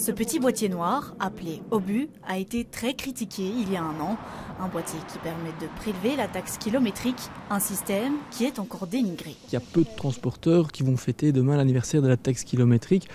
Ce petit boîtier noir, appelé obus, a été très critiqué il y a un an. Un boîtier qui permet de prélever la taxe kilométrique, un système qui est encore dénigré. Il y a peu de transporteurs qui vont fêter demain l'anniversaire de la taxe kilométrique.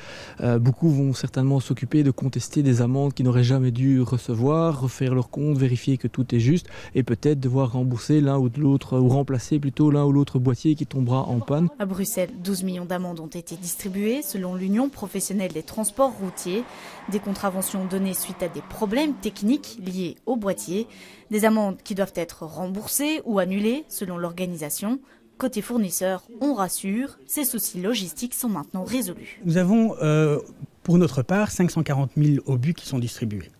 Beaucoup vont certainement s'occuper de contester des amendes qu'ils n'auraient jamais dû recevoir, refaire leur compte, vérifier que tout est juste et peut-être devoir rembourser l'un ou l'autre, ou remplacer plutôt l'un ou l'autre boîtier qui tombera en panne. À Bruxelles, 12 millions d'amendes ont été distribuées selon l'Union professionnelle des transports routiers. Des contraventions données suite à des problèmes techniques liés au boîtier. Des amendes qui doivent être remboursées ou annulées selon l'organisation. Côté fournisseur, on rassure, ces soucis logistiques sont maintenant résolus. Nous avons pour notre part 540 000 obus qui sont distribués.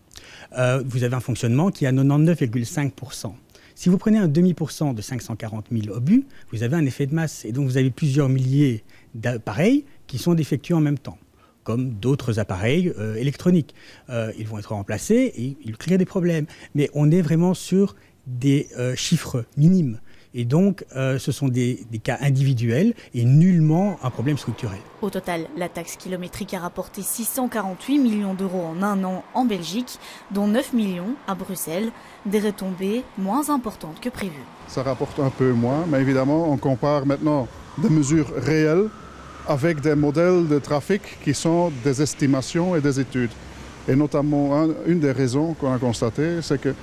Vous avez un fonctionnement qui est à 99,5%. Si vous prenez un demi% de 540 000 obus, vous avez un effet de masse. Et donc vous avez plusieurs milliers d'appareils qui sont défectueux en même temps, comme d'autres appareils électroniques. Ils vont être remplacés et ils créent des problèmes. Mais on est vraiment sur des chiffres minimes. Et donc, ce sont des cas individuels et nullement un problème structurel. Au total, la taxe kilométrique a rapporté 648 millions d'euros en un an en Belgique, dont 9 millions à Bruxelles, des retombées moins importantes que prévu. Ça rapporte un peu moins, mais évidemment, on compare maintenant des mesures réelles avec des modèles de trafic qui sont des estimations et des études. Et notamment, une des raisons qu'on a constatées, c'est que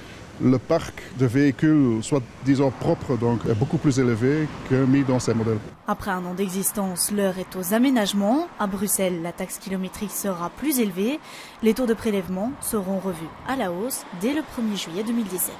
le parc de véhicules, soit disons propres, donc, est beaucoup plus élevé que mis dans ces modèles. Après un an d'existence, l'heure est aux aménagements. À Bruxelles, la taxe kilométrique sera plus élevée. Les taux de prélèvement seront revus à la hausse dès le 1er juillet 2017.